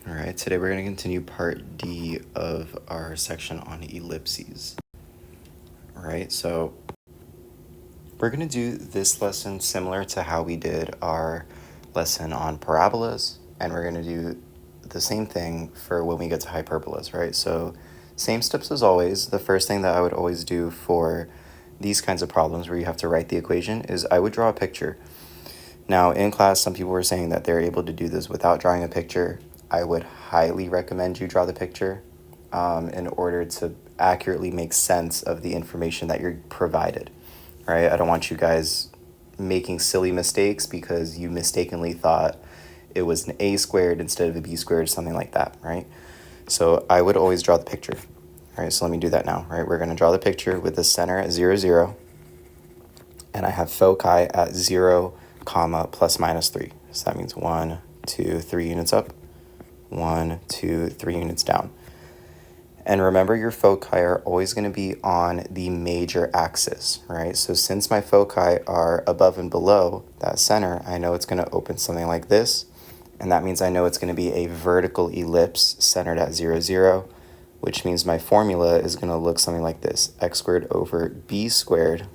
All right, today we're going to continue part D of our section on ellipses. All right, so we're going to do this lesson similar to how we did our lesson on parabolas, and we're going to do the same thing for when we get to hyperbolas, right? So same steps as always. The first thing that I would always do for these kinds of problems where you have to write the equation is I would draw a picture. Now, in class, some people were saying that they're able to do this without drawing a picture. I would highly recommend you draw the picture in order to accurately make sense of the information that you're provided, right? I don't want you guys making silly mistakes because you mistakenly thought it was an a squared instead of a b squared, something like that, right? So I would always draw the picture. All right, so let me do that now, right? We're going to draw the picture with the center at 0, 0, and I have foci at 0, comma, plus minus 3. So that means 1, 2, 3 units up, 1, 2, 3 units down. And remember, your foci are always going to be on the major axis, right? So since my foci are above and below that center, I know it's going to open something like this. And that means I know it's going to be a vertical ellipse centered at 0, 0, which means my formula is going to look something like this. X squared over b squared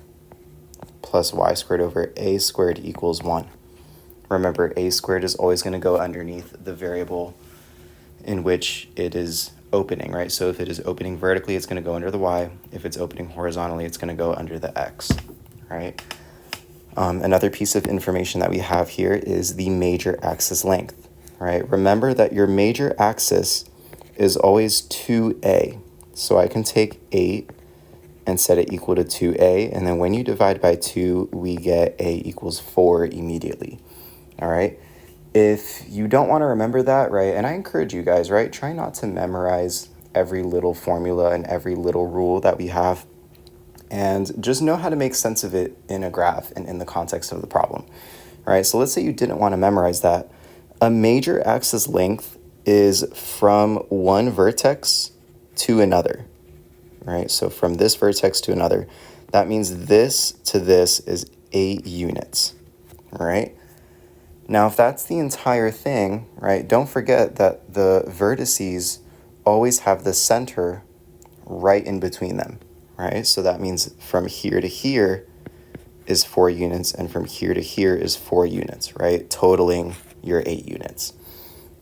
plus y squared over a squared equals 1. Remember, a squared is always going to go underneath the variable in which it is opening, right? So if it is opening vertically, it's going to go under the y. If it's opening horizontally, it's going to go under the x, right? Another piece of information that we have here is the major axis length, right? Remember that your major axis is always 2a. So I can take 8 and set it equal to 2a, and then when you divide by 2, we get a equals 4 immediately, all right? If you don't want to remember that, right, and I encourage you guys, right, try not to memorize every little formula and every little rule that we have, and just know how to make sense of it in a graph and in the context of the problem, all right? So let's say you didn't want to memorize that. A major axis length is from one vertex to another, right? So from this vertex to another, that means this to this is 8 units, all right? Now, if that's the entire thing, right, don't forget that the vertices always have the center right in between them, right? So that means from here to here is 4 units, and from here to here is 4 units, right? Totaling your 8 units.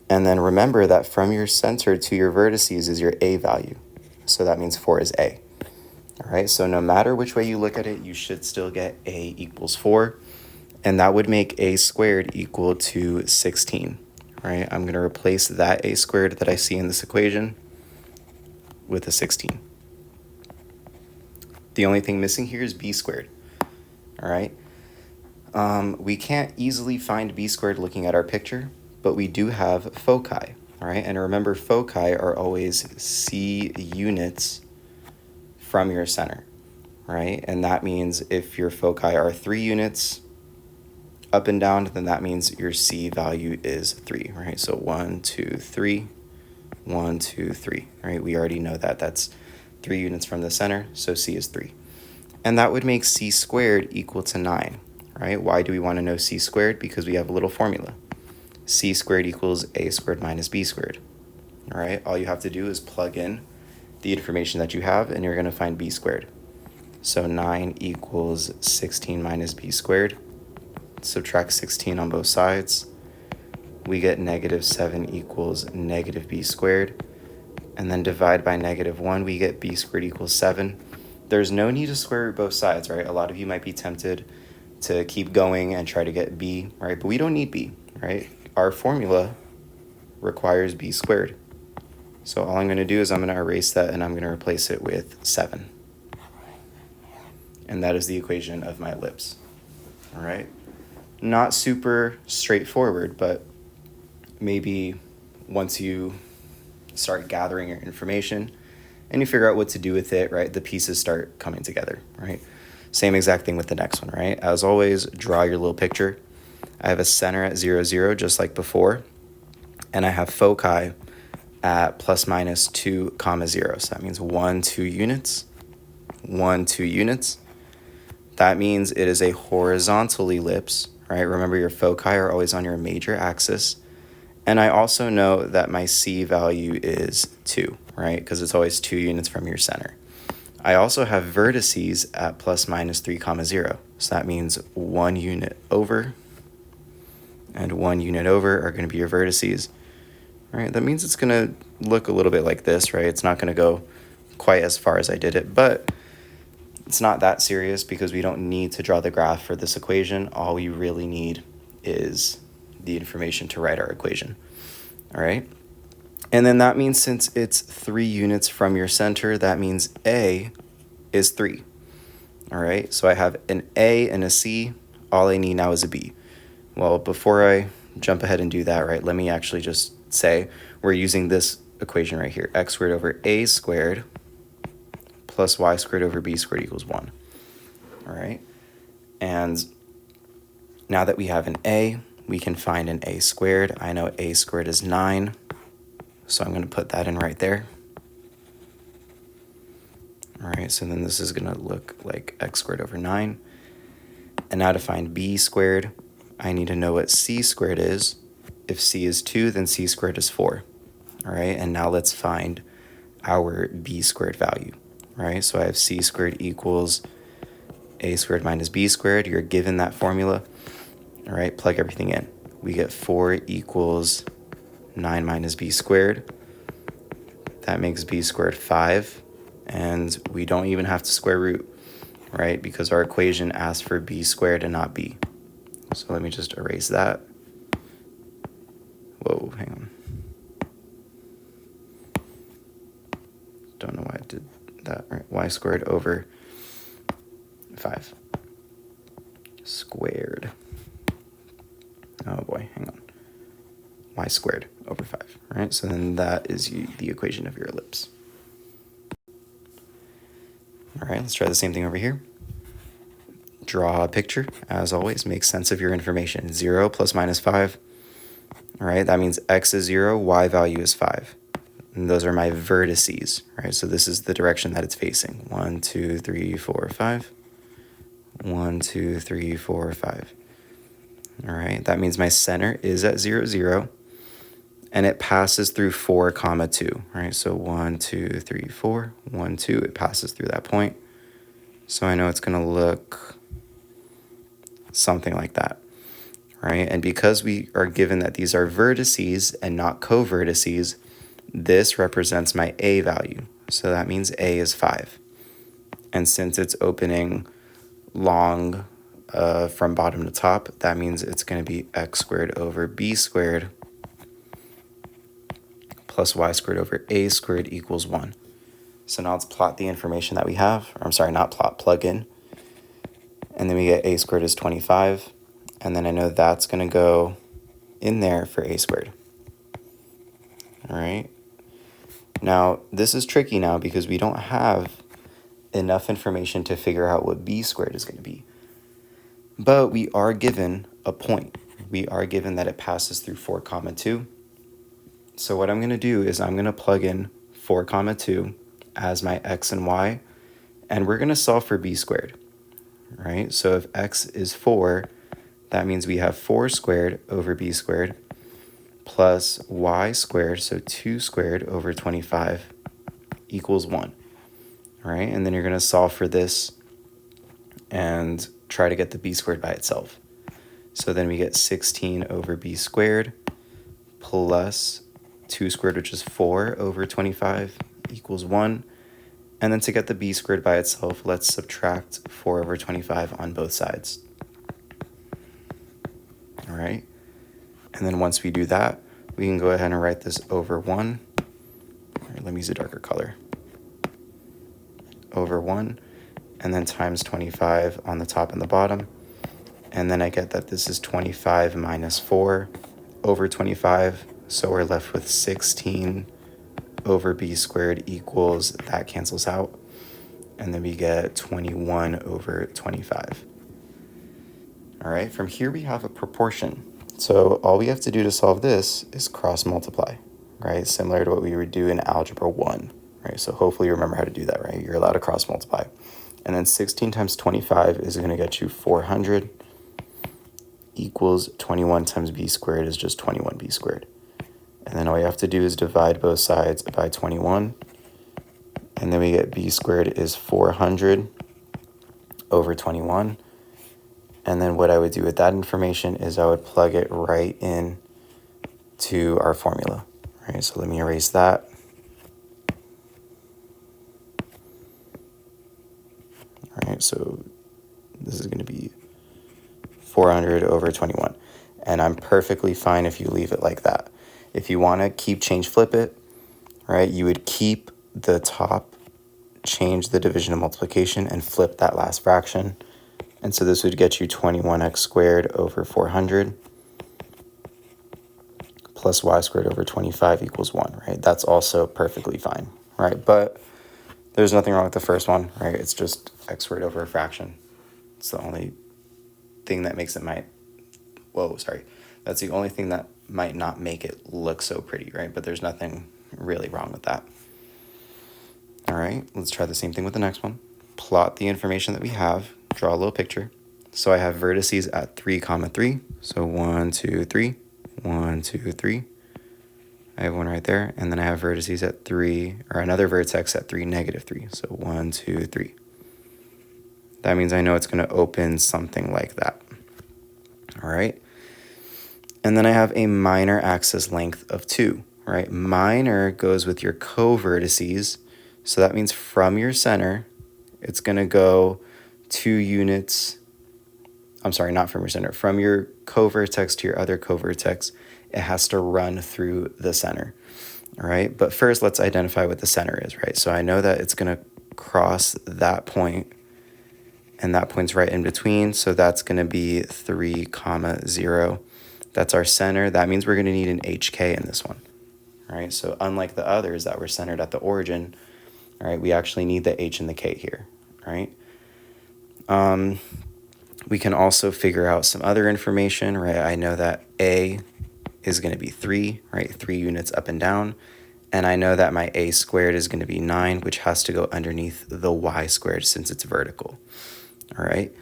And then remember that from your center to your vertices is your a value. So that means 4 is a. All right, so no matter which way you look at it, you should still get a equals 4. And that would make a squared equal to 16, right? I'm going to replace that a squared that I see in this equation with a 16. The only thing missing here is b squared, all right? We can't easily find b squared looking at our picture, but we do have foci, all right? And remember, foci are always c units from your center, right? And that means if your foci are 3 units, up and down, then that means your c value is 3, right? So 1, 2, 3, 1, 2, 3, right? We already know that that's 3 units from the center, so c is 3. And that would make c squared equal to 9, right? Why do we want to know c squared? Because we have a little formula. C squared equals a squared minus b squared, all right? All you have to do is plug in the information that you have, and you're going to find b squared. So 9 equals 16 minus b squared. Subtract 16 on both sides, we get negative 7 equals negative b squared, and then divide by negative 1, we get b squared equals 7. There's no need to square root both sides, right? A lot of you might be tempted to keep going and try to get b, right? But we don't need b, right? Our formula requires b squared. So all I'm going to do is I'm going to erase that, and I'm going to replace it with 7. And that is the equation of my ellipse, all right? Not super straightforward, but maybe once you start gathering your information and you figure out what to do with it, right, the pieces start coming together, right? Same exact thing with the next one, right? As always, draw your little picture. I have a center at 0, 0, just like before, and I have foci at plus minus 2, comma 0. So that means 1, 2 units, 1, 2 units. That means it is a horizontal ellipse, right? Remember, your foci are always on your major axis, And I also know that my C value is 2, right? Because it's always 2 units from your center. I also have vertices at plus minus 3 comma 0. So that means 1 unit over and 1 unit over are going to be your vertices. Right? That means it's going to look a little bit like this, right? It's not going to go quite as far as I did it, but it's not that serious because we don't need to draw the graph for this equation. All we really need is the information to write our equation. All right? And then that means since it's 3 units from your center, that means A is 3. All right? So I have an A and a C. All I need now is a B. Well, before I jump ahead and do that, right, let me actually just say we're using this equation right here, x squared over a squared plus y squared over b squared equals 1. All right? And now that we have an a, we can find an a squared. I know a squared is 9, so I'm going to put that in right there. All right, so then this is going to look like x squared over 9. And now to find b squared, I need to know what c squared is. If c is 2, then c squared is 4. All right, and now let's find our b squared value. All right, so I have c squared equals a squared minus b squared. You're given that formula. All right, plug everything in. We get 4 equals 9 minus b squared. That makes b squared 5. And we don't even have to square root, right? Because our equation asks for b squared and not b. So let me just erase that. Whoa, hang on. Don't know why I did that. All right, y squared over 5 squared. Oh boy, hang on. Y squared over 5. All right, so then that is the equation of your ellipse. All right, let's try the same thing over here. Draw a picture, as always. Make sense of your information. 0 plus minus 5. All right, that means x is 0, y value is 5. And those are my vertices, right? So this is the direction that it's facing. 1, 2, 3, 4, 5. 1, 2, 3, 4, 5. All right, that means my center is at 0, 0. And it passes through 4, comma 2, right? So 1, 2, 3, 4, 1, 2, it passes through that point. So I know it's going to look something like that, right? And because we are given that these are vertices and not co-vertices, this represents my a value. So that means a is 5. And since it's opening long from bottom to top, that means it's going to be x squared over b squared plus y squared over a squared equals 1. So now let's plot the information that we have. Or I'm sorry, not plot, plug in. And then we get a squared is 25. And then I know that's going to go in there for a squared. All right. Now, this is tricky now because we don't have enough information to figure out what b squared is going to be. But we are given a point. We are given that it passes through 4, comma 2. So what I'm going to do is I'm going to plug in 4, comma 2 as my x and y, and we're going to solve for b squared, right? So if x is 4, that means we have 4 squared over b squared plus y squared, so 2 squared over 25 equals 1, right? And then you're going to solve for this and try to get the b squared by itself. So then we get 16 over b squared plus 2 squared, which is 4 over 25 equals 1. And then to get the b squared by itself, let's subtract 4 over 25 on both sides. All right. And then once we do that, we can go ahead and write this over 1. All right, let me use a darker color. Over 1, and then times 25 on the top and the bottom. And then I get that this is 25 minus 4 over 25. So we're left with 16 over b squared equals, that cancels out. And then we get 21 over 25. All right, from here we have a proportion. So all we have to do to solve this is cross multiply, right? Similar to what we would do in algebra 1, right? So hopefully you remember how to do that, right? You're allowed to cross multiply. And then 16 times 25 is going to get you 400 equals 21 times b squared is just 21b squared. And then all you have to do is divide both sides by 21. And then we get b squared is 400 over 21. And then what I would do with that information is I would plug it right in to our formula. All right, so let me erase that. All right, so this is going to be 400 over 21. And I'm perfectly fine if you leave it like that. If you want to keep, change, flip it, right, you would keep the top, change the division and multiplication, and flip that last fraction. And so this would get you 21x squared over 400 plus y squared over 25 equals 1, right? That's also perfectly fine, right? But there's nothing wrong with the first one, right? It's just x squared over a fraction. It's the only thing that makes it that's the only thing that might not make it look so pretty, right? But there's nothing really wrong with that. All right, let's try the same thing with the next one. Plot the information that we have, draw a little picture. So I have vertices at 3, 3. So 1, 2, 3, 1, 2, 3. I have one right there. And then I have vertices at 3, or another vertex at 3, -3. So 1, 2, 3. That means I know it's going to open something like that. All right. And then I have a minor axis length of 2, right? Minor goes with your co-vertices. So that means from your center, it's going to go 2 units. I'm sorry, not from your center. From your co-vertex to your other co-vertex, it has to run through the center, all right? But first, let's identify what the center is, right? So I know that it's going to cross that point, and that point's right in between, so that's going to be 3, 0. That's our center. That means we're going to need an HK in this one, all right? So unlike the others that were centered at the origin, all right, we actually need the H and the K here, right? We can also figure out some other information, right? I know that A is going to be 3, right? 3 units up and down. And I know that my A squared is going to be 9, which has to go underneath the Y squared since it's vertical, all right?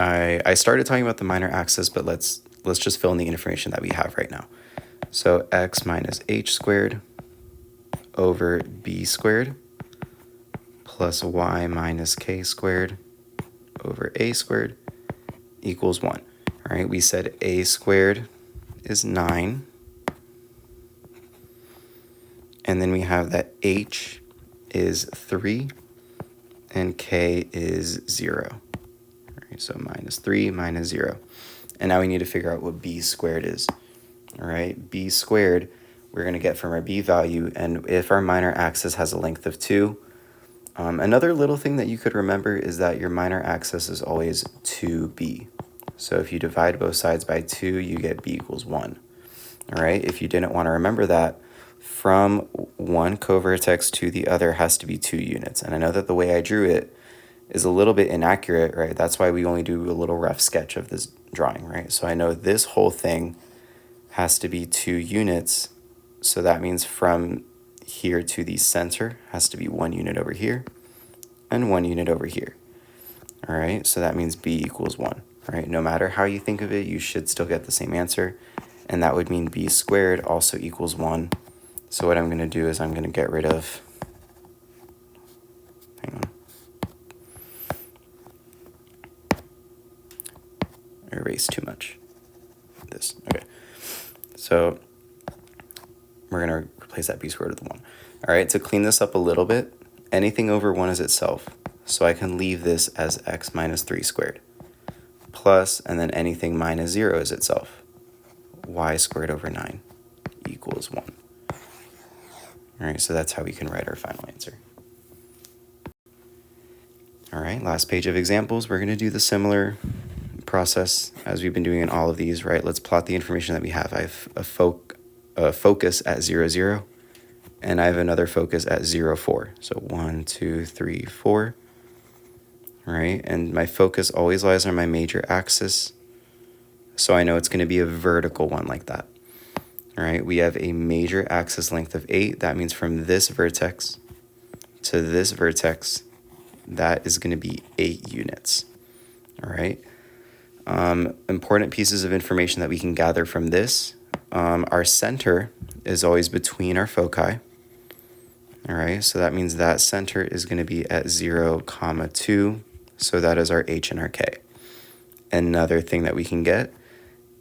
I started talking about the minor axis, but let's just fill in the information that we have right now. So x minus h squared over b squared plus y minus k squared over a squared equals 1. All right, we said a squared is 9. And then we have that h is 3 and k is 0. All right, so minus 3 minus 0. And now we need to figure out what b squared is. All right, b squared we're going to get from our b value. And if our minor axis has a length of 2, another little thing that you could remember is that your minor axis is always 2b. So if you divide both sides by 2, you get b equals 1. All right, if you didn't want to remember that, from one covertex to the other has to be 2 units. And I know that the way I drew it is a little bit inaccurate, right? That's why we only do a little rough sketch of this drawing, right? So I know this whole thing has to be 2 units. So that means from here to the center has to be 1 unit over here and 1 unit over here. All right, so that means b equals 1, right? No matter how you think of it, you should still get the same answer. And that would mean b squared also equals 1. So what I'm going to do is I'm going to get rid of, hang on, erase too much. This, okay. So we're going to replace that b squared with 1. All right, to clean this up a little bit, anything over 1 is itself. So I can leave this as x minus 3 squared. Plus, and then anything minus 0 is itself. Y squared over 9 equals 1. All right, so that's how we can write our final answer. All right, last page of examples. We're going to do the similar process as we've been doing in all of these, right? Let's plot the information that we have. I have a focus at 0, 0, and I have another focus at 0, 4. So 1, 2, 3, 4, right? And my focus always lies on my major axis, so I know it's going to be a vertical one like that. All right, we have a major axis length of 8. That means from this vertex to this vertex, that is going to be 8 units. All right. Important pieces of information that we can gather from this. Our center is always between our foci. All right, so that means that center is going to be at 0, 2. So that is our H and our K. Another thing that we can get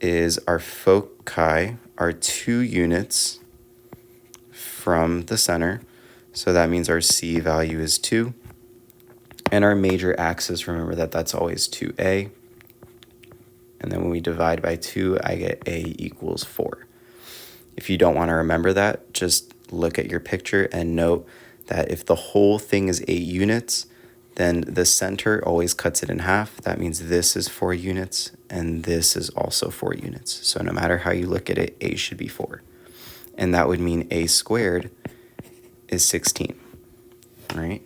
is our foci are 2 units from the center. So that means our C value is 2. And our major axis, remember that that's always 2A. And then when we divide by 2, I get A equals 4. If you don't want to remember that, just look at your picture and note that if the whole thing is 8 units, then the center always cuts it in half. That means this is 4 units, and this is also 4 units. So no matter how you look at it, A should be 4. And that would mean A squared is 16, right?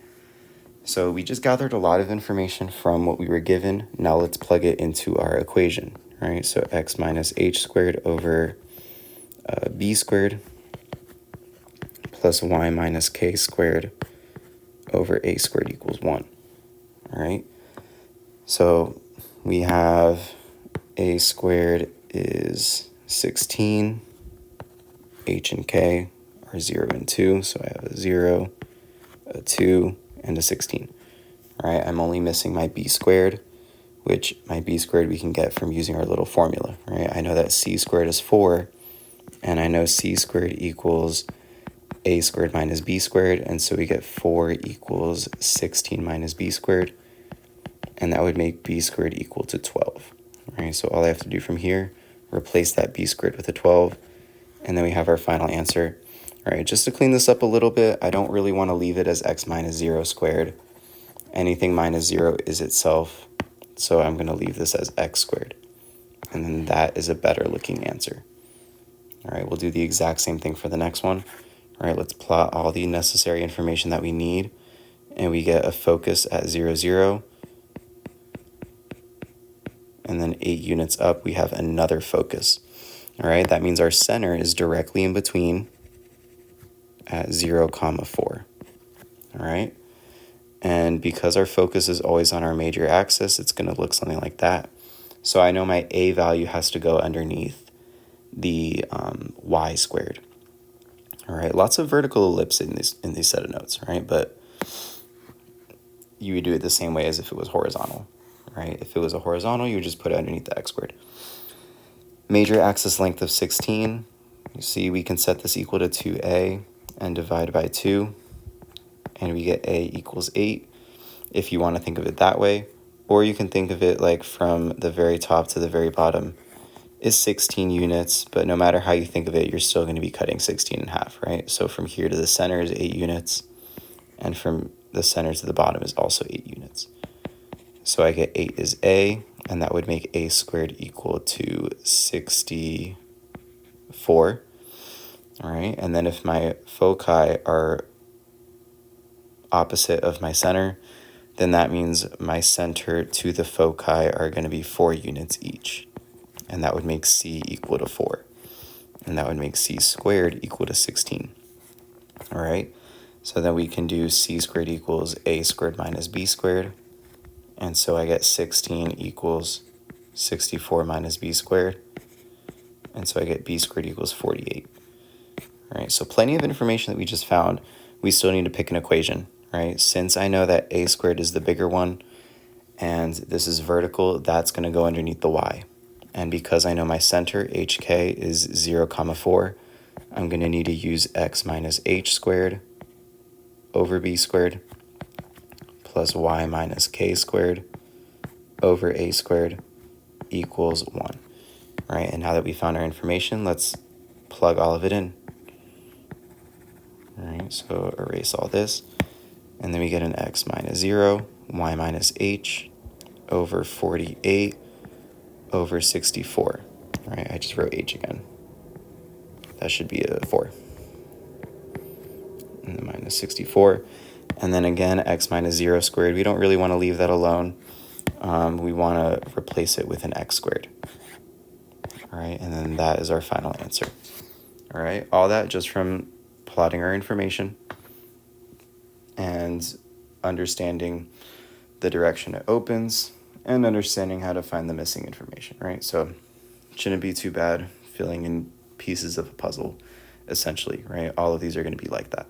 So we just gathered a lot of information from what we were given. Now let's plug it into our equation, right? So x minus h squared over b squared plus y minus k squared over a squared equals 1, all right? So we have a squared is 16, h and k are 0 and 2, so I have a 0, a 2, and a 16. All right, I'm only missing my b squared, which my b squared we can get from using our little formula, right? I know that c squared is 4, and I know c squared equals a squared minus b squared, and so we get 4 equals 16 minus b squared, and that would make b squared equal to 12. All right, so all I have to do from here, replace that b squared with a 12, and then we have our final answer. All right, just to clean this up a little bit, I don't really want to leave it as x minus 0 squared. Anything minus 0 is itself, so I'm going to leave this as x squared. And then that is a better looking answer. All right, we'll do the exact same thing for the next one. All right, let's plot all the necessary information that we need, and we get a focus at 0, 0. And then 8 units up, we have another focus. All right, that means our center is directly in between at 0, 4. All right, and because our focus is always on our major axis, it's going to look something like that. So I know my A value has to go underneath the y squared. All right, lots of vertical ellipse in these set of notes, right? But you would do it the same way as if it was horizontal, right? If it was a horizontal, you would just put it underneath the x squared. Major axis length of 16. You see, we can set this equal to 2a and divide by 2, and we get a equals 8 if you want to think of it that way. Or you can think of it like from the very top to the very bottom is 16 units, but no matter how you think of it, you're still going to be cutting 16 in half, right? So from here to the center is 8 units, and from the center to the bottom is also 8 units. So I get 8 is a, and that would make a squared equal to 64. All right, and then if my foci are opposite of my center, then that means my center to the foci are going to be 4 units each. And that would make c equal to 4. And that would make c squared equal to 16. All right, so then we can do c squared equals a squared minus b squared. And so I get 16 equals 64 minus b squared. And so I get b squared equals 48. All right, so plenty of information that we just found. We still need to pick an equation, right? Since I know that a squared is the bigger one, and this is vertical, that's going to go underneath the y. And because I know my center, hk, is 0, 4, I'm going to need to use x minus h squared over b squared plus y minus k squared over a squared equals 1. Right, and now that we found our information, let's plug all of it in. All right, so erase all this, and then we get an x minus 0, y minus h over 48 over 64. All right, I just wrote h again. That should be a 4. And then minus 64. And then again, x minus 0 squared. We don't really want to leave that alone. We want to replace it with an x squared. All right, and then that is our final answer. All right, all that just from plotting our information and understanding the direction it opens and understanding how to find the missing information, right? So it shouldn't be too bad filling in pieces of a puzzle, essentially, right? All of these are going to be like that.